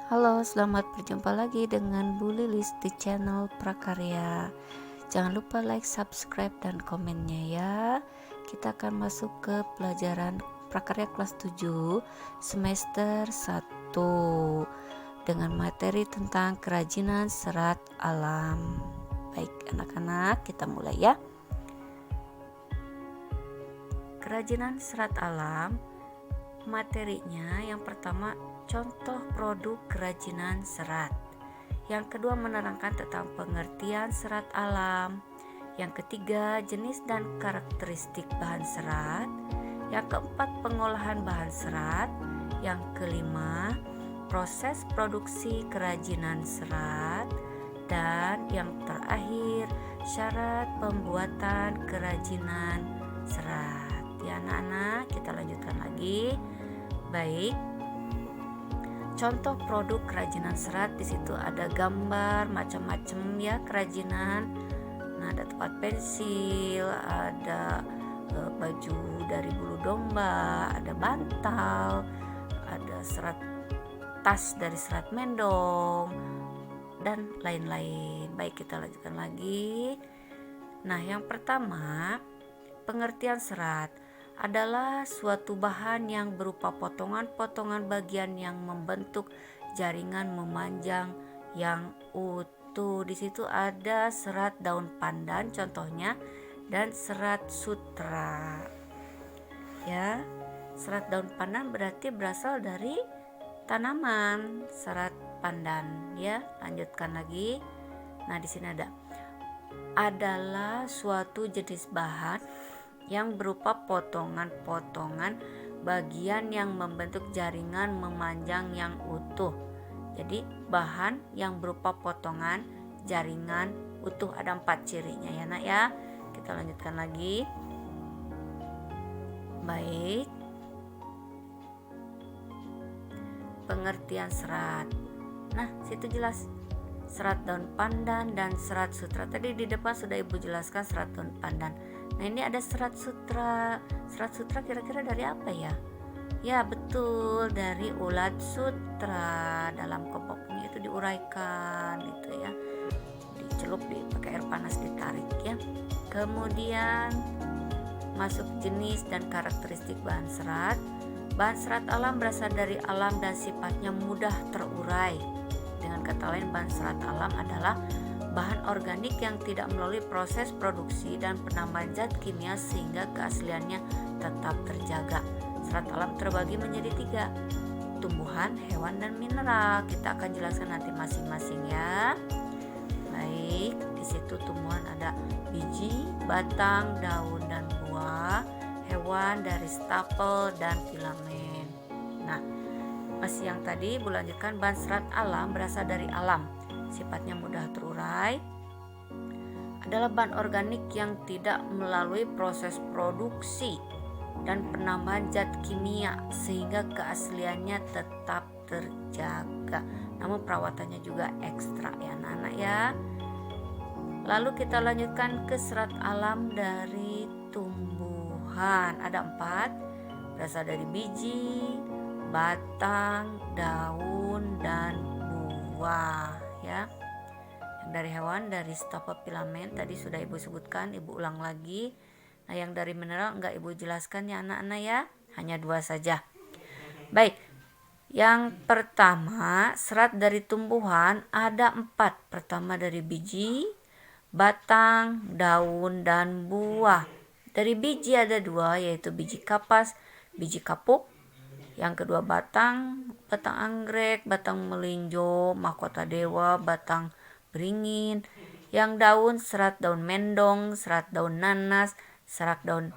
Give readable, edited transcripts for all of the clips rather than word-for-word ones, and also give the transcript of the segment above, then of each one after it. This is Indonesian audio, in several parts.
Halo, selamat berjumpa lagi dengan Bu Lilis di channel Prakarya. Jangan lupa like, subscribe, dan komennya ya. Kita akan masuk ke pelajaran Prakarya kelas 7 semester 1 dengan materi tentang kerajinan serat alam. Baik anak-anak, kita mulai ya. Kerajinan serat alam, materinya yang pertama contoh produk kerajinan serat. Yang kedua menerangkan tentang pengertian serat alam. Yang ketiga jenis dan karakteristik bahan serat. Yang keempat pengolahan bahan serat. Yang kelima proses produksi kerajinan serat. Dan yang terakhir syarat pembuatan kerajinan serat. Ya anak-anak, kita lanjutkan lagi. Baik. Contoh produk kerajinan serat, di situ ada gambar macam-macam ya kerajinan. Nah, ada tempat pensil, ada baju dari bulu domba, ada bantal, ada serat tas dari serat mendong dan lain-lain. Baik, kita lanjutkan lagi. Nah, yang pertama, pengertian serat adalah suatu bahan yang berupa potongan-potongan bagian yang membentuk jaringan memanjang yang utuh. Di situ ada serat daun pandan contohnya dan serat sutra. Ya, serat daun pandan berarti berasal dari tanaman serat pandan ya. Lanjutkan lagi. Nah, di sini adalah suatu jenis bahan yang berupa potongan-potongan bagian yang membentuk jaringan memanjang yang utuh. Jadi bahan yang berupa potongan jaringan utuh, ada 4 cirinya ya nak ya. Kita lanjutkan lagi. Baik. Pengertian serat. Nah, situ jelas serat daun pandan dan serat sutra. Tadi di depan sudah Ibu jelaskan serat daun pandan. Nah, ini ada serat sutra. Serat sutra kira-kira dari apa ya? Ya, betul, dari ulat sutra. Dalam kelompoknya itu diuraikan gitu ya. Dicelup pakai air panas, ditarik ya. Kemudian masuk jenis dan karakteristik bahan serat. Bahan serat alam berasal dari alam dan sifatnya mudah terurai. Dengan kata lain, bahan serat alam adalah bahan organik yang tidak melalui proses produksi dan penambahan zat kimia sehingga keasliannya tetap terjaga. Serat alam terbagi menjadi 3, tumbuhan, hewan, dan mineral. Kita akan jelaskan nanti masing-masing ya. Baik, di situ tumbuhan ada biji, batang, daun, dan buah. Hewan dari stapel dan filamen. Nah, masih yang tadi Bu lanjutkan, bahan serat alam berasal dari alam, sifatnya mudah terurai, adalah bahan organik yang tidak melalui proses produksi dan penambahan zat kimia sehingga keasliannya tetap terjaga, namun perawatannya juga ekstra ya anak-anak ya. Lalu kita lanjutkan ke serat alam dari tumbuhan, ada 4, berasal dari biji, batang, daun, dan buah ya. Yang dari hewan dari stapel filamen tadi sudah Ibu sebutkan, Ibu ulang lagi. Nah, yang dari mineral enggak Ibu jelaskan ya anak-anak ya, hanya 2 saja. Baik, yang pertama serat dari tumbuhan ada 4. Pertama dari biji, batang, daun, dan buah. Dari biji ada 2, yaitu biji kapas, biji kapuk. Yang kedua batang anggrek, batang melinjo, mahkota dewa, batang beringin. Yang daun serat daun mendong, serat daun nanas, serat daun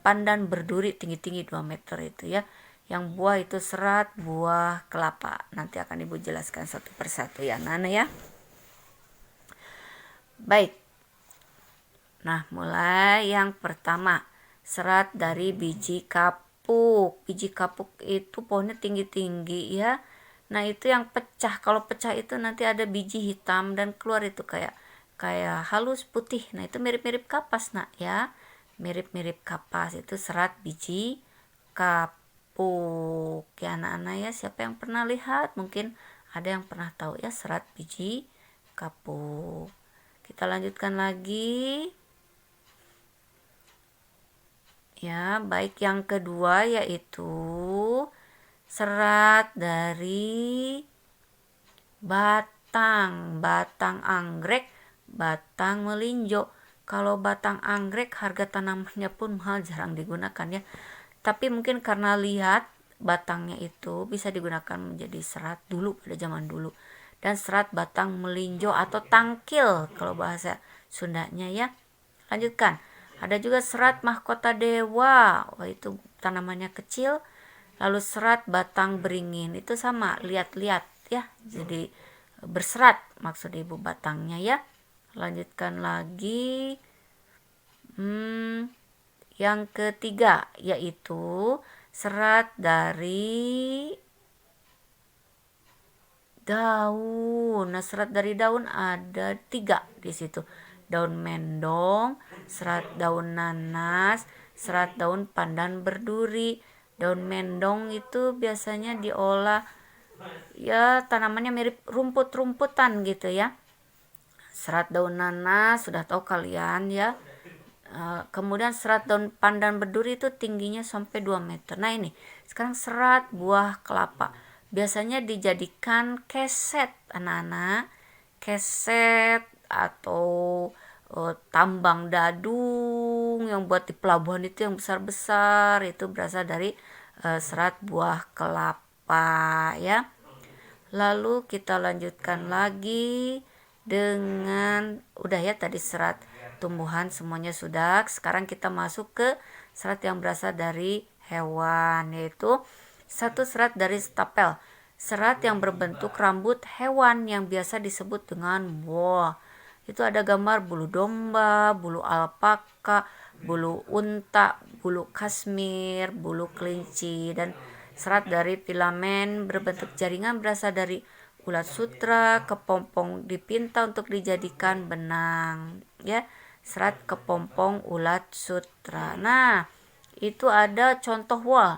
pandan berduri tinggi-tinggi 2 meter itu ya. Yang buah itu serat buah kelapa. Nanti akan Ibu jelaskan satu persatu ya Nana ya. Baik. Nah, mulai yang pertama, serat dari biji kapuk. Biji kapuk itu pohonnya tinggi-tinggi ya. Nah, itu yang pecah. Kalau pecah itu nanti ada biji hitam dan keluar itu kayak halus putih. Nah, itu mirip-mirip kapas nak ya. Mirip-mirip kapas, itu serat biji kapuk. kapuk ya anak-anak ya. Siapa yang pernah lihat? Mungkin ada yang pernah tahu ya serat biji kapuk. Kita lanjutkan lagi ya. Baik, yang kedua yaitu serat dari batang anggrek, batang melinjo. Kalau batang anggrek harga tanamannya pun mahal, jarang digunakan ya. Tapi mungkin karena lihat batangnya itu bisa digunakan menjadi serat dulu pada zaman dulu. Dan serat batang melinjo atau tangkil kalau bahasa Sundanya ya. Lanjutkan. Ada juga serat mahkota dewa. Wah, itu tanamannya kecil. Lalu serat batang beringin, itu sama, lihat-lihat ya. Jadi berserat maksud ibu batangnya ya. Lanjutkan lagi. Yang ketiga yaitu serat dari daun. Nah, serat dari daun ada 3 di situ. Daun mendong, serat daun nanas, serat daun pandan berduri. Daun mendong itu biasanya diolah ya, tanamannya mirip rumput-rumputan gitu ya. Serat daun nanas sudah tahu kalian ya. Kemudian serat daun pandan berduri itu tingginya sampai 2 meter. Nah, ini sekarang serat buah kelapa. Biasanya dijadikan keset anak-anak. Keset atau tambang dadung yang buat di pelabuhan itu yang besar-besar, itu berasal dari serat buah kelapa ya. Lalu kita lanjutkan lagi dengan udah ya, tadi serat tumbuhan semuanya sudah. Sekarang kita masuk ke serat yang berasal dari hewan, yaitu satu serat dari stapel. Serat yang berbentuk rambut hewan yang biasa disebut dengan wool. Itu ada gambar bulu domba, bulu alpaka, bulu unta, bulu kasmir, bulu kelinci. Dan serat dari filamen berbentuk jaringan berasal dari ulat sutra, kepompong dipinta untuk dijadikan benang ya. Serat kepompong ulat sutra. Nah, itu ada contoh wol.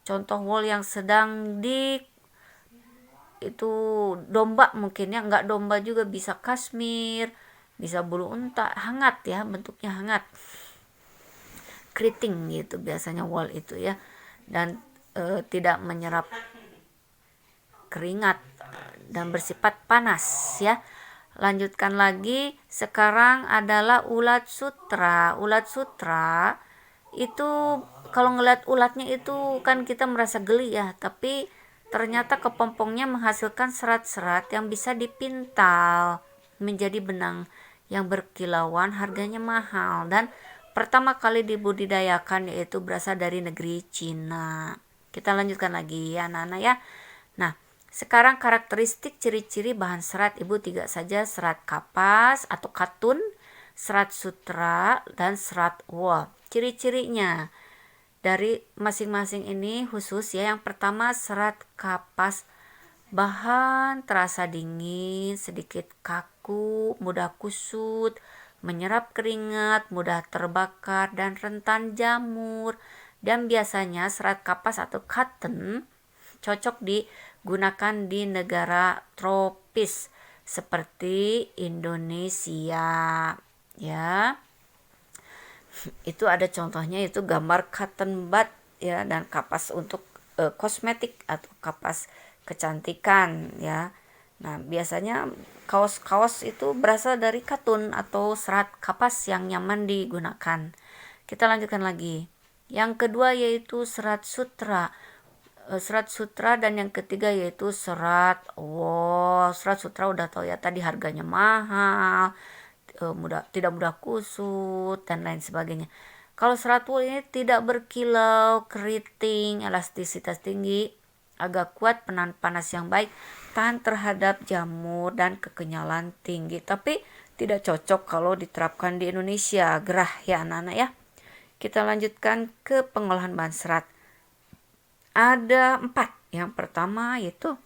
Contoh wol yang sedang itu domba mungkin ya, enggak domba juga, bisa kasmir, bisa bulu unta, hangat ya, bentuknya hangat, keriting gitu biasanya wol itu ya. Dan tidak menyerap keringat dan bersifat panas ya. Lanjutkan lagi, sekarang adalah ulat sutra. Ulat sutra itu kalau ngeliat ulatnya itu kan kita merasa geli ya, tapi ternyata kepompongnya menghasilkan serat-serat yang bisa dipintal menjadi benang yang berkilauan, harganya mahal, dan pertama kali dibudidayakan yaitu berasal dari negeri Cina. Kita lanjutkan lagi ya anak-anak ya. Nah, sekarang karakteristik ciri-ciri bahan serat, ibu 3 saja: serat kapas atau katun, serat sutra, dan serat wool. Ciri-cirinya dari masing-masing ini khusus ya. Yang pertama, serat kapas, bahan terasa dingin, sedikit kaku, mudah kusut, menyerap keringat, mudah terbakar, dan rentan jamur. Dan biasanya serat kapas atau cotton cocok digunakan di negara tropis seperti Indonesia ya. Itu ada contohnya, itu gambar cotton bud ya, dan kapas untuk kosmetik atau kapas kecantikan ya. Nah, biasanya kaos-kaos itu berasal dari katun atau serat kapas yang nyaman digunakan. Kita lanjutkan lagi. Yang kedua yaitu serat sutra. Serat sutra, dan yang ketiga yaitu serat wool. Serat sutra udah tahu ya, tadi harganya mahal, tidak mudah kusut, dan lain sebagainya. Kalau serat wool ini tidak berkilau, keriting, elastisitas tinggi, agak kuat, penahan panas yang baik, tahan terhadap jamur, dan kekenyalan tinggi. Tapi tidak cocok kalau diterapkan di Indonesia, gerah ya anak-anak ya. Kita lanjutkan ke pengolahan bahan serat. Ada 4. Yang pertama yaitu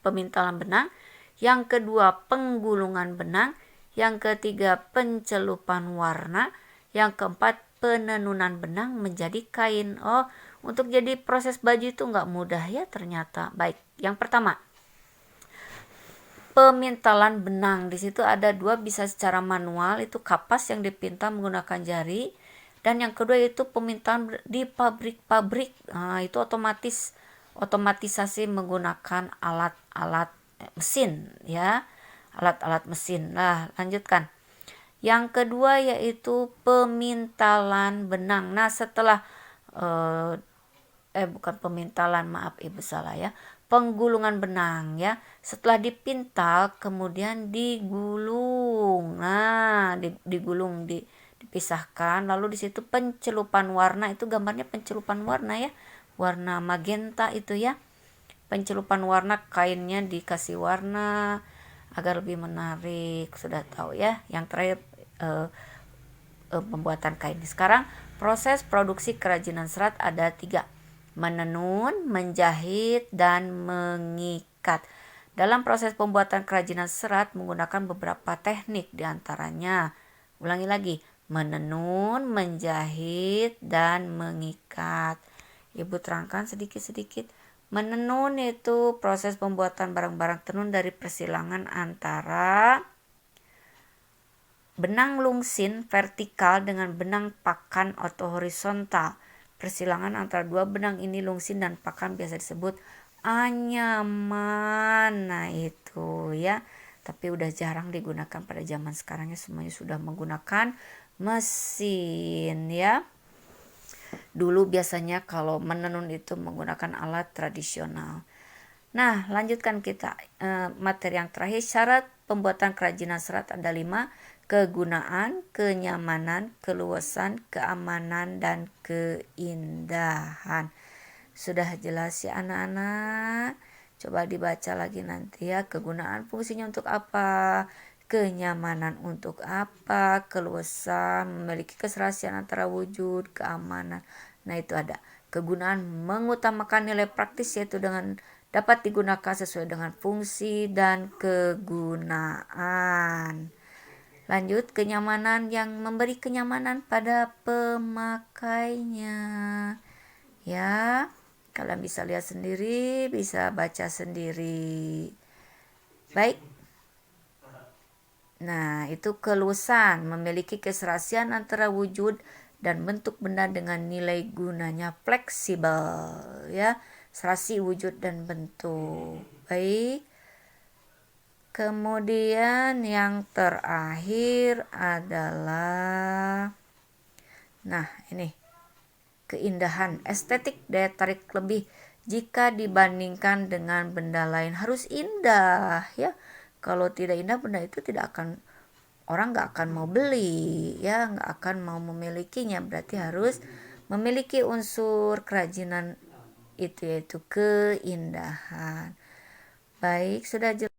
pemintalan benang, yang kedua penggulungan benang, yang ketiga pencelupan warna, yang keempat penenunan benang menjadi kain. Oh, Untuk jadi proses baju itu nggak mudah ya ternyata. Baik, yang pertama, pemintalan benang. Di situ ada dua, bisa secara manual, itu kapas yang dipintal menggunakan jari, dan yang kedua itu pemintalan di pabrik-pabrik. Nah, itu otomatisasi menggunakan alat-alat mesin ya, alat-alat mesin. Nah, lanjutkan. Yang kedua yaitu pemintalan benang. Nah, setelah bukan pemintalan, maaf ibu salah ya, penggulungan benang ya. Setelah dipintal kemudian digulung. Nah, digulung, dipisahkan, lalu di situ pencelupan warna, itu gambarnya pencelupan warna ya, warna magenta itu ya, pencelupan warna, kainnya dikasih warna agar lebih menarik, sudah tahu ya. Yang terakhir pembuatan kain. Sekarang proses produksi kerajinan serat ada 3: menenun, menjahit, dan mengikat. Dalam proses pembuatan kerajinan serat menggunakan beberapa teknik, diantaranya, ulangi lagi, menenun, menjahit, dan mengikat. Ibu terangkan sedikit-sedikit. Menenun itu proses pembuatan barang-barang tenun dari persilangan antara benang lungsin vertikal dengan benang pakan atau horizontal. Persilangan antara dua benang ini, lungsin dan pakan, biasa disebut anyaman. Nah itu ya, tapi udah jarang digunakan pada zaman sekarang ya, semuanya sudah menggunakan mesin ya. Dulu biasanya kalau menenun itu menggunakan alat tradisional. Nah, lanjutkan kita materi yang terakhir. Syarat pembuatan kerajinan serat ada 5: kegunaan, kenyamanan, keluasan, keamanan, dan keindahan. Sudah jelas ya anak-anak? Coba dibaca lagi nanti ya. Kegunaan fungsinya untuk apa? Kenyamanan untuk apa? Keluasan, memiliki keserasian antara wujud, keamanan. Nah itu ada. Kegunaan mengutamakan nilai praktis, yaitu dengan dapat digunakan sesuai dengan fungsi dan kegunaan. Lanjut, kenyamanan yang memberi kenyamanan pada pemakainya. Ya, kalian bisa lihat sendiri, bisa baca sendiri. Baik. Nah, itu keluasan, memiliki keserasian antara wujud dan bentuk benda dengan nilai gunanya fleksibel ya, serasi wujud dan bentuk. Baik. Kemudian yang terakhir adalah, nah ini, keindahan, estetik, daya tarik lebih jika dibandingkan dengan benda lain. Harus indah ya. Kalau tidak indah, benda itu orang nggak akan mau beli ya, nggak akan mau memilikinya. Berarti harus memiliki unsur kerajinan itu, yaitu keindahan. Baik, sudah jelas.